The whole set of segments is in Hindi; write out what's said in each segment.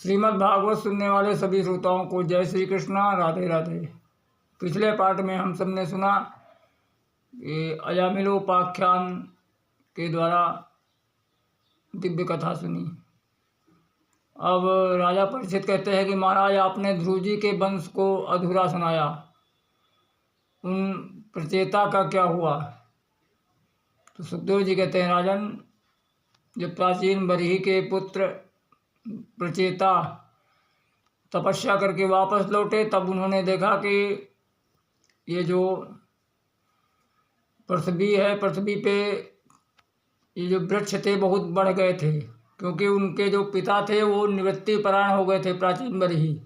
श्रीमद् भागवत सुनने वाले सभी श्रोताओं को जय श्री कृष्णा, राधे राधे। पिछले पार्ट में हम सब ने सुना कि अजामिलोपाख्यान के द्वारा दिव्य कथा सुनी। अब राजा परीक्षित कहते हैं कि महाराज, आपने ध्रुव जी के वंश को अधूरा सुनाया, उन प्रचेता का क्या हुआ? तो सुखदेव जी कहते हैं, राजन, जब प्राचीन बरही के पुत्र प्रचेता तपस्या करके वापस लौटे, तब उन्होंने देखा कि ये जो पृथ्वी है, पृथ्वी पे ये जो वृक्ष थे बहुत बढ़ गए थे, क्योंकि उनके जो पिता थे वो निवृत्ति परायण हो गए थे, प्राचीन बरही।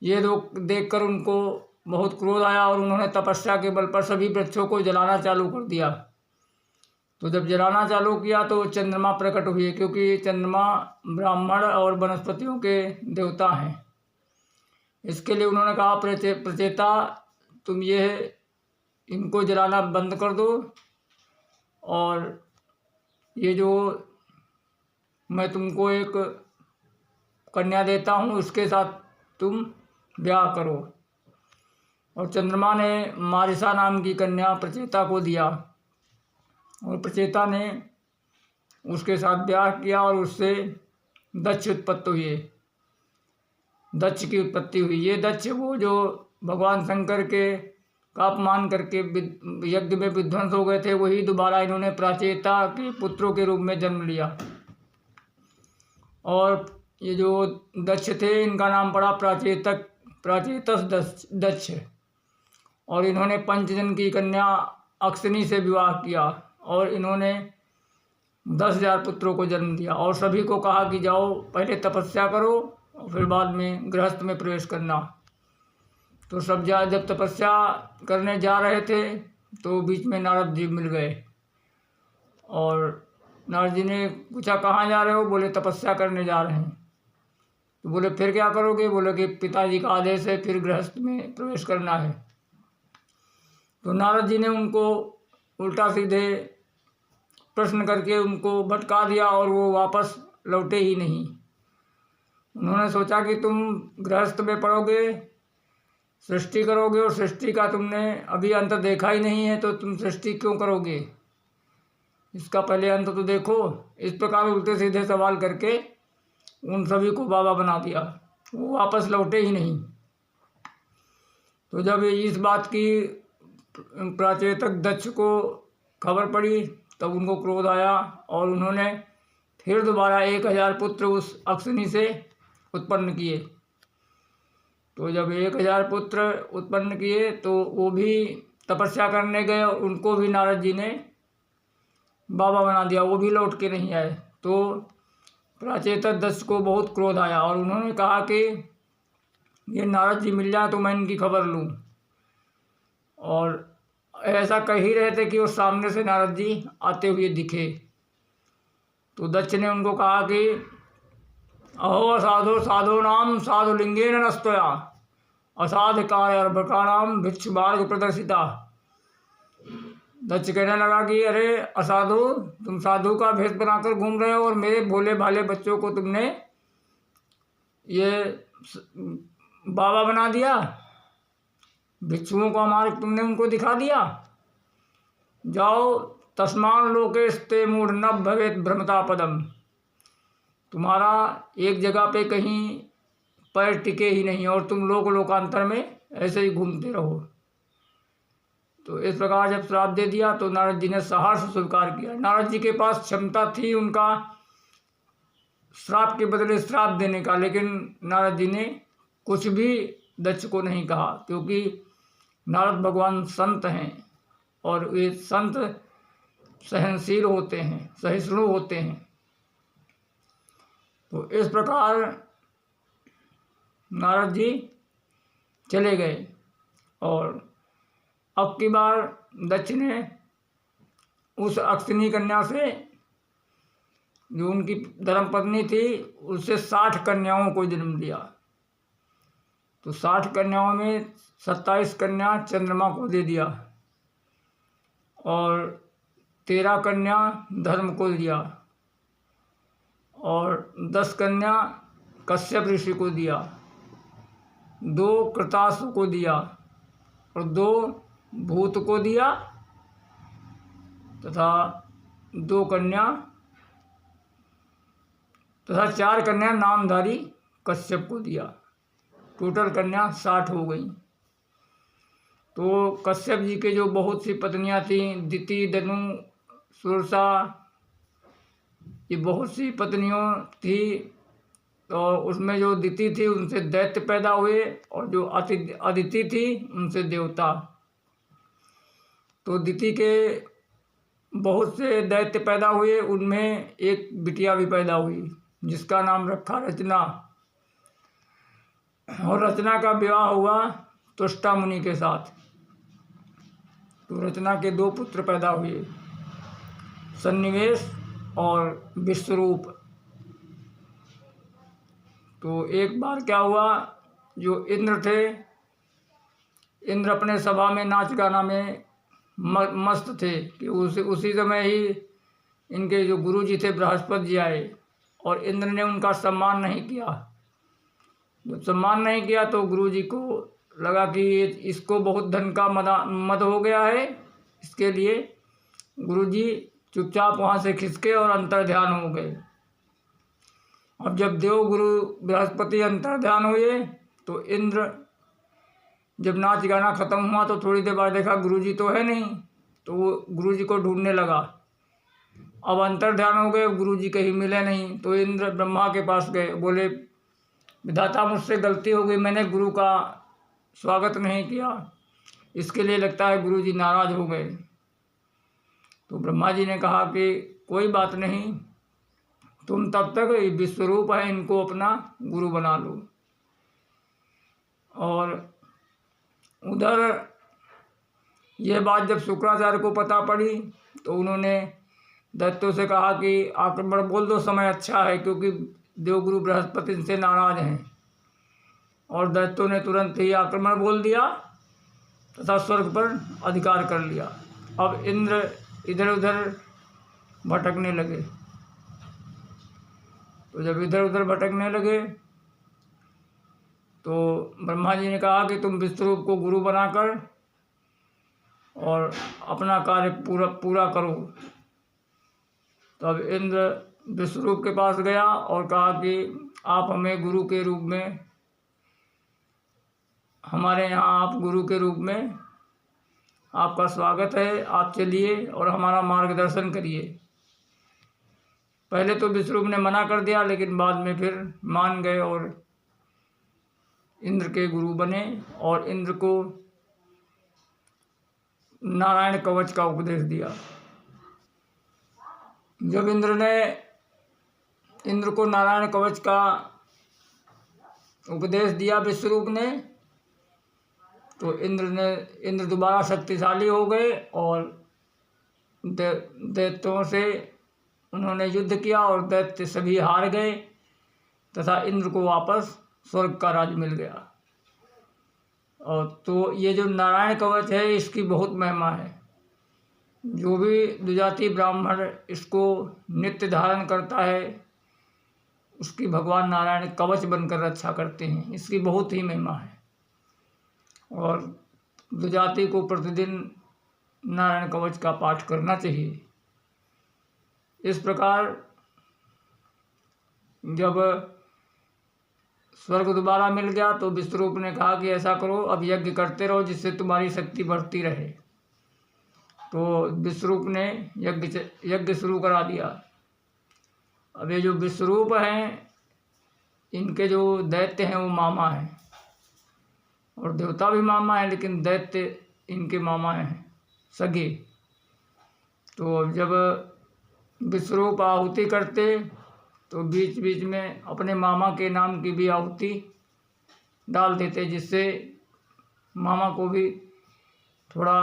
ये लोग देखकर उनको बहुत क्रोध आया और उन्होंने तपस्या के बल पर सभी वृक्षों को जलाना चालू कर दिया। तो जब जलाना चालू किया तो चंद्रमा प्रकट हुए, क्योंकि चंद्रमा ब्राह्मण और वनस्पतियों के देवता हैं। इसके लिए उन्होंने कहा, प्रचेता, तुम ये इनको जलाना बंद कर दो और ये जो मैं तुमको एक कन्या देता हूँ, उसके साथ तुम ब्याह करो। और चंद्रमा ने मारिसा नाम की कन्या प्रचेता को दिया और प्रचेता ने उसके साथ ब्याह किया और उससे दक्ष उत्पत्ति हुई, दक्ष की उत्पत्ति हुई। ये दक्ष वो जो भगवान शंकर के का अपमान करके यज्ञ में विध्वंस हो गए थे, वही दोबारा इन्होंने प्राचेता के पुत्रों के रूप में जन्म लिया। और ये जो दक्ष थे, इनका नाम पड़ा प्राचेतस दक्ष। और इन्होंने पंचजन की कन्या अक्षनी से विवाह किया और इन्होंने 10,000 पुत्रों को जन्म दिया। और सभी को कहा कि जाओ पहले तपस्या करो और फिर बाद में गृहस्थ में प्रवेश करना। तो सब जब तपस्या करने जा रहे थे तो बीच में नारद जी मिल गए और नारद जी ने पूछा, कहाँ जा रहे हो? बोले, तपस्या करने जा रहे हैं। तो बोले, फिर क्या करोगे? बोले कि पिताजी का आदेश है, फिर गृहस्थ में प्रवेश करना है। तो नारद जी ने उनको उल्टा सीधे प्रश्न करके उनको भटका दिया और वो वापस लौटे ही नहीं। उन्होंने सोचा कि तुम गृहस्थ में पड़ोगे, सृष्टि करोगे और सृष्टि का तुमने अभी अंत देखा ही नहीं है, तो तुम सृष्टि क्यों करोगे? इसका पहले अंत तो देखो। इस प्रकार उल्टे सीधे सवाल करके उन सभी को बाबा बना दिया। वो वापस लौटे ही नहीं। तो जब इस बात की प्राचेतक दक्ष को खबर पड़ी, तब उनको क्रोध आया और उन्होंने फिर दोबारा 1,000 पुत्र उस अक्षनी से उत्पन्न किए। तो जब 1,000 पुत्र उत्पन्न किए तो वो भी तपस्या करने गए और उनको भी नारद जी ने बाबा बना दिया, वो भी लौट के नहीं आए। तो प्राचेतक दक्ष को बहुत क्रोध आया और उन्होंने कहा कि ये नारद जी मिल जाए तो मैं इनकी खबर लूँ। और ऐसा कह ही रहे थे कि वो सामने से नारद जी आते हुए दिखे। तो दक्ष ने उनको कहा कि अहो असाधो साधो नाम साधुलिंगेन नस्तया असाधकाय अर्भकाणाम भिक्षु मार्ग प्रदर्शिता। दक्ष कहने लगा कि अरे असाधु, तुम साधु का भेष बनाकर घूम रहे हो और मेरे भोले भाले बच्चों को तुमने ये बाबा बना दिया, भिक्षुओं का मार्ग तुमने उनको दिखा दिया। जाओ, तस्मान लोकेस्ते मूढ़ न भवेत भ्रमता पदम। तुम्हारा एक जगह पे कहीं पैर टिके ही नहीं और तुम लोकांतर में ऐसे ही घूमते रहो। तो इस प्रकार जब श्राप दे दिया तो नारद जी ने सहर्ष स्वीकार किया। नारद जी के पास क्षमता थी उनका श्राप के बदले श्राप देने का, लेकिन नारद जी ने कुछ भी दक्ष को नहीं कहा, क्योंकि नारद भगवान संत हैं और वे संत सहनशील होते हैं, सहिष्णु होते हैं। तो इस प्रकार नारद जी चले गए और अब की बार दक्ष ने उस अक्षनी कन्या से, जो उनकी धर्मपत्नी थी, उससे 60 कन्याओं को जन्म दिया। तो 60 कन्याओं में 27 कन्या चंद्रमा को दे दिया और 13 कन्या धर्म को दिया और 10 कन्या कश्यप ऋषि को दिया, 2 कृतासु को दिया और 2 भूत को दिया तथा 2 कन्या तथा 4 कन्या नामधारी कश्यप को दिया। टोटल कन्या 60 हो गई। तो कश्यप जी के जो बहुत सी पत्नियां थीं, दिति, दनु, सुरसा, ये बहुत सी पत्नियों थी। तो उसमें जो दिति थी उनसे दैत्य पैदा हुए और जो अदिति थी उनसे देवता। तो दिति के बहुत से दैत्य पैदा हुए, उनमें एक बिटिया भी पैदा हुई जिसका नाम रखा रचना। और रचना का विवाह हुआ तुष्टा मुनि के साथ। तो रचना के 2 पुत्र पैदा हुए, सन्निवेश और विश्वरूप। तो एक बार क्या हुआ, जो इंद्र थे, इंद्र अपने सभा में नाच गाना में मस्त थे कि उसी समय ही इनके जो गुरु जी थे बृहस्पति जी आए और इंद्र ने उनका सम्मान नहीं किया। जब सम्मान नहीं किया तो गुरु जी को लगा कि इसको बहुत धन का मद हो गया है, इसके लिए गुरु जी चुपचाप वहाँ से खिसके और अंतर्ध्यान हो गए। अब जब देवगुरु बृहस्पति अंतर्ध्यान हुए तो इंद्र जब नाच गाना खत्म हुआ तो थोड़ी देर बाद देखा गुरुजी तो है नहीं, तो वो गुरुजी को ढूंढने लगा। अब अंतर्ध्यान हो गए, गुरुजी कहीं मिले नहीं। तो इंद्र ब्रह्मा के पास गए, बोले विधाता मुझसे गलती हो गई, मैंने गुरु का स्वागत नहीं किया, इसके लिए लगता है गुरुजी नाराज हो गए। तो ब्रह्मा जी ने कहा कि कोई बात नहीं, तुम तब तक विश्वरूप है, इनको अपना गुरु बना लो। और उधर यह बात जब शुक्राचार्य को पता पड़ी तो उन्होंने दैत्यों से कहा कि आक्रमण बोल दो, समय अच्छा है, क्योंकि देवगुरु बृहस्पति से नाराज हैं। और दैत्यों ने तुरंत ही आक्रमण बोल दिया तथा स्वर्ग पर अधिकार कर लिया। अब इंद्र इधर उधर भटकने लगे। तो जब इधर उधर भटकने लगे तो ब्रह्मा जी ने कहा कि तुम विश्वरूप को गुरु बनाकर और अपना कार्य पूरा करो। तब इंद्र विश्वरूप के पास गया और कहा कि आप हमें गुरु के रूप में, हमारे यहाँ आप गुरु के रूप में, आपका स्वागत है, आप चलिए और हमारा मार्गदर्शन करिए। पहले तो विश्वरूप ने मना कर दिया, लेकिन बाद में फिर मान गए और इंद्र के गुरु बने और इंद्र को नारायण कवच का उपदेश दिया। जब इंद्र को नारायण कवच का उपदेश दिया विश्वरूप ने, तो इंद्र दोबारा शक्तिशाली हो गए और दैत्यों से उन्होंने युद्ध किया और दैत्य सभी हार गए तथा इंद्र को वापस स्वर्ग का राज मिल गया। और तो ये जो नारायण कवच है इसकी बहुत महिमा है। जो भी द्विजाति ब्राह्मण इसको नित्य धारण करता है उसकी भगवान नारायण कवच बनकर रक्षा करते हैं। इसकी बहुत ही महिमा है और द्विजाति को प्रतिदिन नारायण कवच का पाठ करना चाहिए। इस प्रकार जब स्वर्ग दोबारा मिल गया तो विश्वरूप ने कहा कि ऐसा करो, अब यज्ञ करते रहो जिससे तुम्हारी शक्ति बढ़ती रहे। तो विश्वरूप ने यज्ञ शुरू करा दिया। अब ये जो विश्वरूप हैं इनके जो दैत्य हैं वो मामा हैं और देवता भी मामा हैं, लेकिन दैत्य इनके मामा हैं सगे। तो जब विश्वरूप आहुति करते तो बीच बीच में अपने मामा के नाम की भी आहुति डाल देते, जिससे मामा को भी थोड़ा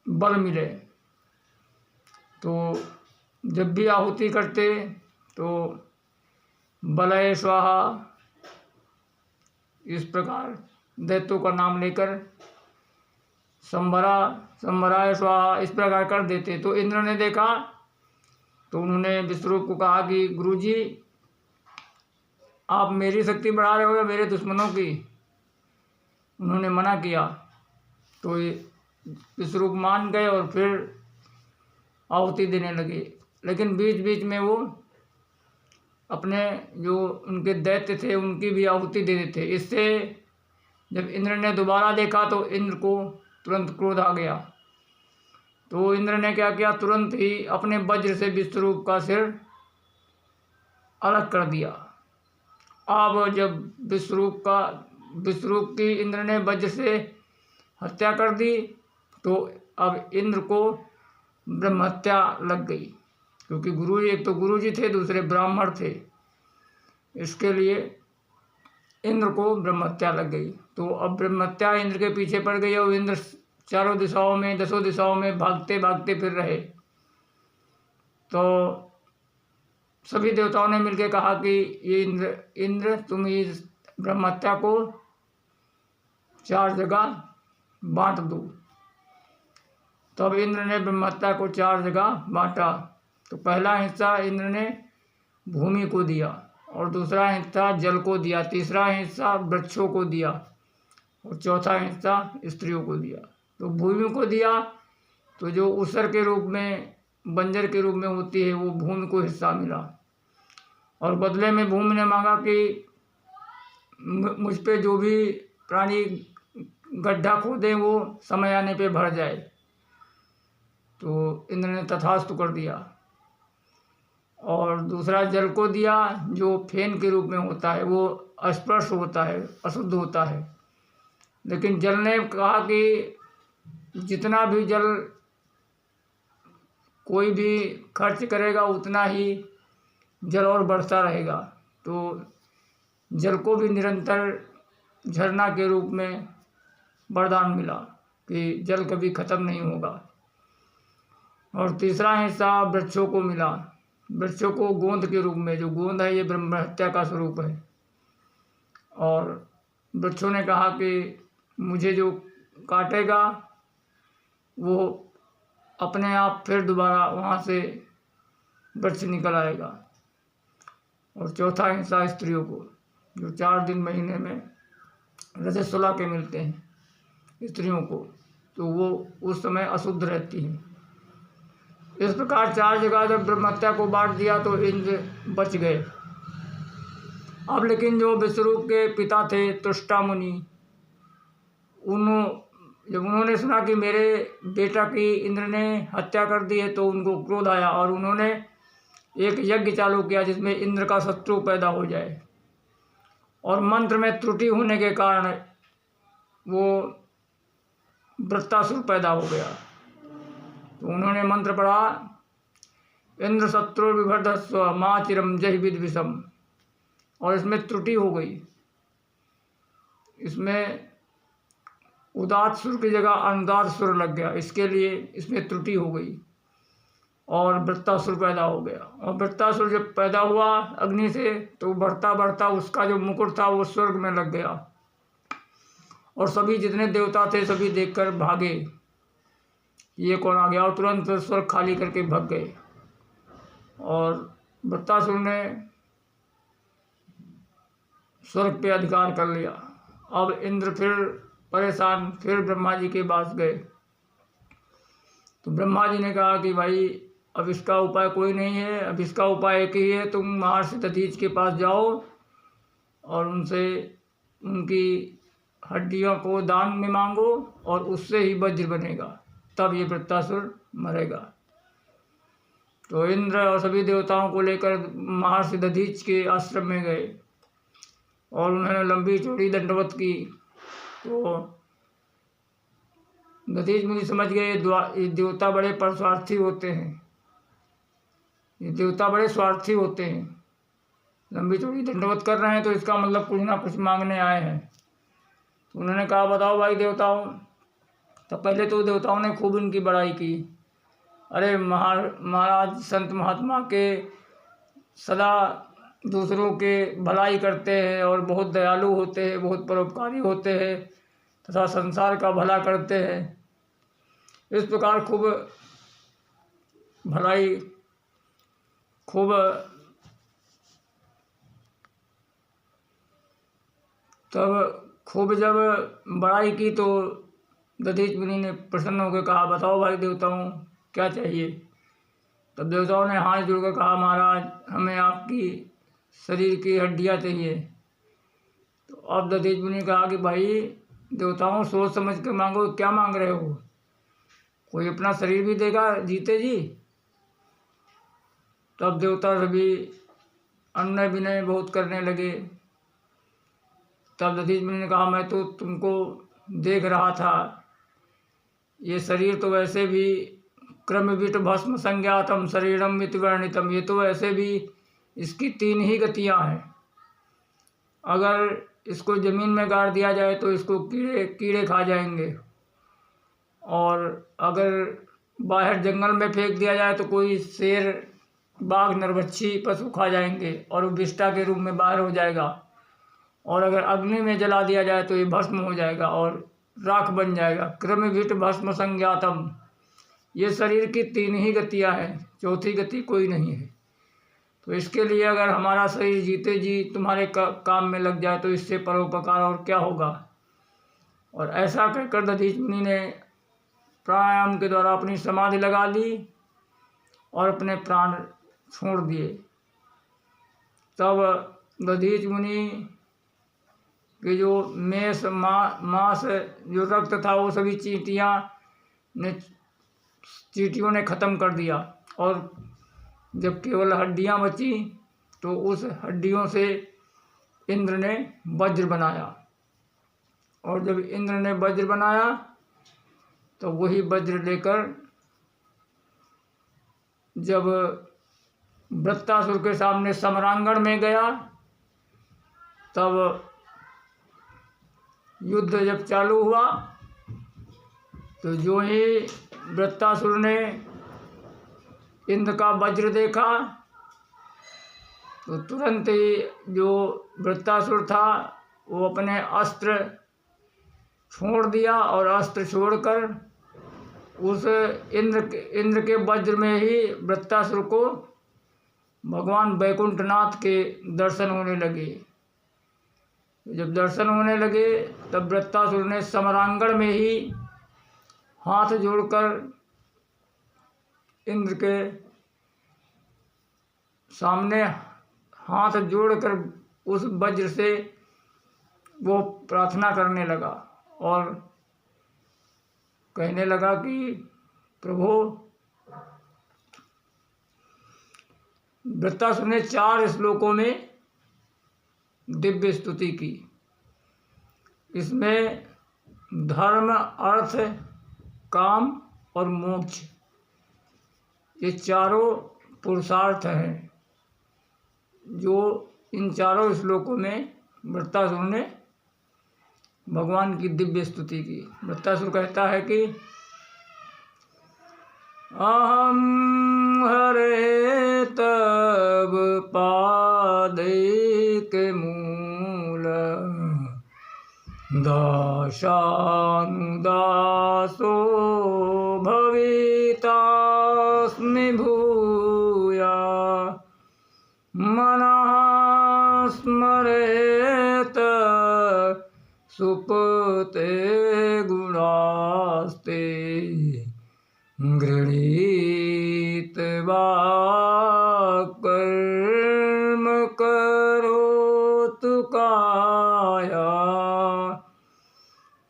बल मिले। तो जब भी आहुति करते तो बलय स्वाहा इस प्रकार दैत्यों का नाम लेकर संभराय स्वाहा इस प्रकार कर देते। तो इंद्र ने देखा तो उन्होंने विश्वरूप को कहा कि गुरुजी आप मेरी शक्ति बढ़ा रहे हो या मेरे दुश्मनों की। उन्होंने मना किया तो ये विश्वरूप मान गए और फिर आहुति देने लगे। लेकिन बीच बीच में वो अपने जो उनके दैत्य थे उनकी भी आहुति दे देते। इससे जब इंद्र ने दोबारा देखा तो इंद्र को तुरंत क्रोध आ गया। तो इंद्र ने क्या किया, तुरंत ही अपने वज्र से विश्वरूप का सिर अलग कर दिया। अब जब विश्वरूप की इंद्र ने वज्र से हत्या कर दी तो अब इंद्र को ब्रह्महत्या लग गई, क्योंकि एक तो गुरु जी थे, दूसरे ब्राह्मण थे, इसके लिए इंद्र को ब्रह्महत्या लग गई। तो अब ब्रह्महत्या इंद्र के पीछे पड़ गई और इंद्र चारों दिशाओं में, 10 दिशाओं में भागते भागते फिर रहे। तो सभी देवताओं ने मिलकर कहा कि ये इंद्र तुम इस ब्रह्महत्या को 4 जगह बांट दो। तब इंद्र ने ब्रह्महत्या को 4 जगह बांटा। तो पहला हिस्सा इंद्र ने भूमि को दिया, और दूसरा हिस्सा जल को दिया, तीसरा हिस्सा वृक्षों को दिया, और चौथा हिस्सा स्त्रियों को दिया। तो भूमि को दिया तो जो ऊसर के रूप में, बंजर के रूप में होती है, वो भूमि को हिस्सा मिला। और बदले में भूमि ने मांगा कि मुझ पे जो भी प्राणी गड्ढा खोदे वो समय आने पे भर जाए। तो इंद्र ने तथास्तु कर दिया। और दूसरा जल को दिया, जो फेन के रूप में होता है, वो अस्पर्श होता है, अशुद्ध होता है। लेकिन जल ने कहा कि जितना भी जल कोई भी खर्च करेगा उतना ही जल और बढ़ता रहेगा। तो जल को भी निरंतर झरना के रूप में वरदान मिला कि जल कभी खत्म नहीं होगा। और तीसरा हिस्सा वृक्षों को मिला, वृक्षों को गोंद के रूप में, जो गोंद है ये ब्रह्महत्या का स्वरूप है। और वृक्षों ने कहा कि मुझे जो काटेगा वो अपने आप फिर दोबारा वहाँ से वृक्ष निकल आएगा। और चौथा हिस्सा स्त्रियों को, जो 4 दिन महीने में रजस्वला के मिलते हैं स्त्रियों को, तो वो उस समय अशुद्ध रहती हैं। इस प्रकार 4 जगह जब ब्रह्महत्या को बांट दिया तो इंद्र बच गए। अब लेकिन जो विश्वरूप के पिता थे तुष्टा मुनि, जब उन्होंने सुना कि मेरे बेटा की इंद्र ने हत्या कर दी है तो उनको क्रोध आया और उन्होंने एक यज्ञ चालू किया जिसमें इंद्र का शत्रु पैदा हो जाए। और मंत्र में त्रुटि होने के कारण वो वृत्तासुर पैदा हो गया। तो उन्होंने मंत्र पढ़ा, इंद्र शत्रु विभर्धस्व माँ चिरम जय विद्विषम, और इसमें त्रुटि हो गई। इसमें उदात सुर की जगह अनुदात सुर लग गया, इसके लिए इसमें त्रुटि हो गई और वृत्तासुर पैदा हो गया। और वृत्तासुर जब पैदा हुआ अग्नि से तो बढ़ता बढ़ता उसका जो मुकुट था वो स्वर्ग में लग गया। और सभी जितने देवता थे सभी देखकर भागे, ये कौन आ गया, और तुरंत स्वर्ग खाली करके भाग गए। और वृत्तासुर ने स्वर्ग पे अधिकार कर लिया। अब इंद्र फिर परेशान, फिर ब्रह्मा जी के पास गए। तो ब्रह्मा जी ने कहा कि भाई अब इसका उपाय कोई नहीं है, अब इसका उपाय एक ही है, तुम महर्षि दधीच के पास जाओ और उनसे उनकी हड्डियों को दान में मांगो और उससे ही वज्र बनेगा, तब ये वृत्तासुर मरेगा। तो इंद्र और सभी देवताओं को लेकर महर्षि दधीच के आश्रम में गए और उन्होंने लंबी चौड़ी दंडवत की। तो दधीच मुनि समझ गए ये देवता बड़े परस्वार्थी होते हैं, ये देवता बड़े स्वार्थी होते हैं, लंबी चौड़ी दंडवत कर रहे हैं तो इसका मतलब कुछ ना कुछ मांगने आए हैं। तो उन्होंने कहा बताओ भाई देवताओं। तो पहले तो देवताओं ने खूब उनकी बड़ाई की, अरे महाराज संत महात्मा के सदा दूसरों के भलाई करते हैं और बहुत दयालु होते हैं, बहुत परोपकारी होते हैं तथा संसार का भला करते हैं। इस प्रकार खूब भलाई, खूब तब खूब जब बड़ाई की तो दधीच मुनि ने प्रसन्न होकर कहा, बताओ भाई देवताओं क्या चाहिए। तब देवताओं ने हाथ जोड़कर कहा, महाराज हमें आपकी शरीर की हड्डियाँ चाहिए। तो अब दधीच मुनि ने कहा कि भाई देवताओं सोच समझ के मांगो, क्या मांग रहे हो, कोई अपना शरीर भी देगा जीते जी। तब देवता सभी अन्य विनय बहुत करने लगे। तब दधीच मुनि ने कहा, मैं तो तुमको देख रहा था, ये शरीर तो वैसे भी क्रमविट भस्म संज्ञातम शरीरम मित वर्णितम, ये तो वैसे भी इसकी 3 ही गतियां हैं। अगर इसको ज़मीन में गाड़ दिया जाए तो इसको कीड़े खा जाएंगे, और अगर बाहर जंगल में फेंक दिया जाए तो कोई शेर बाघ नरभक्षी पशु खा जाएंगे और वो विष्ठा के रूप में बाहर हो जाएगा, और अगर अग्नि में जला दिया जाए तो ये भस्म हो जाएगा और राख बन जाएगा। क्रमविट भस्म संज्ञातम, ये शरीर की 3 ही गतियां हैं, चौथी गति कोई नहीं है। तो इसके लिए अगर हमारा शरीर जीते जी तुम्हारे काम में लग जाए तो इससे परोपकार और क्या होगा। और ऐसा कहकर दधीच मुनि ने प्राणायाम के द्वारा अपनी समाधि लगा ली और अपने प्राण छोड़ दिए। तब दधीच मुनि कि जो मेष मांस जो रक्त था वो सभी चींटियों ने ख़त्म कर दिया, और जब केवल हड्डियां बची तो उस हड्डियों से इंद्र ने वज्र बनाया। और जब इंद्र ने वज्र बनाया तो वही वज्र लेकर जब वृत्तासुर के सामने समरांगण में गया, तब युद्ध जब चालू हुआ तो जो ही वृत्तासुर ने इंद्र का वज्र देखा तो तुरंत ही जो वृत्तासुर था वो अपने अस्त्र छोड़ दिया, और अस्त्र छोड़कर उस इंद्र के वज्र में ही वृत्तासुर को भगवान वैकुंठनाथ के दर्शन होने लगे। जब दर्शन होने लगे तब वृत्तासुर ने समरांगण में ही हाथ जोड़कर इंद्र के सामने हाथ जोड़कर उस वज्र से वो प्रार्थना करने लगा और कहने लगा कि प्रभु, वृत्तासुर ने 4 श्लोकों में दिव्य स्तुति की। इसमें धर्म, अर्थ, काम और मोक्ष, ये चारों पुरुषार्थ हैं जो इन चारों श्लोकों में वृत्तासुर ने भगवान की दिव्य स्तुति की। वृत्तासुर कहता है कि अहम हरे तब पादैक मूल दासानुदासो भवितास्मि भूया मनः स्मरेत सुपते गुणास्ते गृहीत कर्म करोतु काया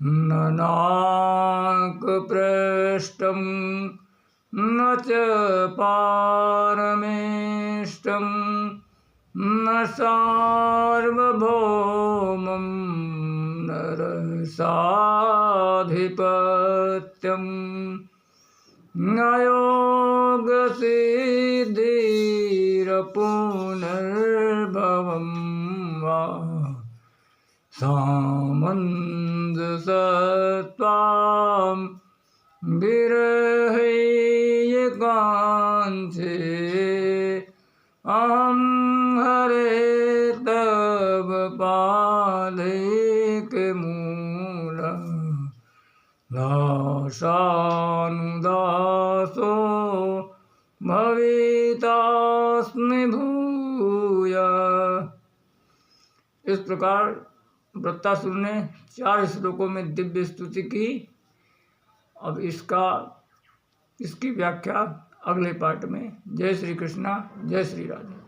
न नाक पृष्ठं न च पारमेष्टं न सार्वभौमं नरसाधिपत्यं न योगसिद्धिरपुनर्भवं वा सामञ्जसत्वां विरहैकान्ते अहं हरे तव पादैकमूल दासानुदासो भवितास्मि भूया। इस प्रकार वृत्तासुर ने 4 श्लोकों में दिव्य स्तुति की। अब इसकी व्याख्या अगले पार्ट में। जय श्री कृष्णा, जय श्री राधे।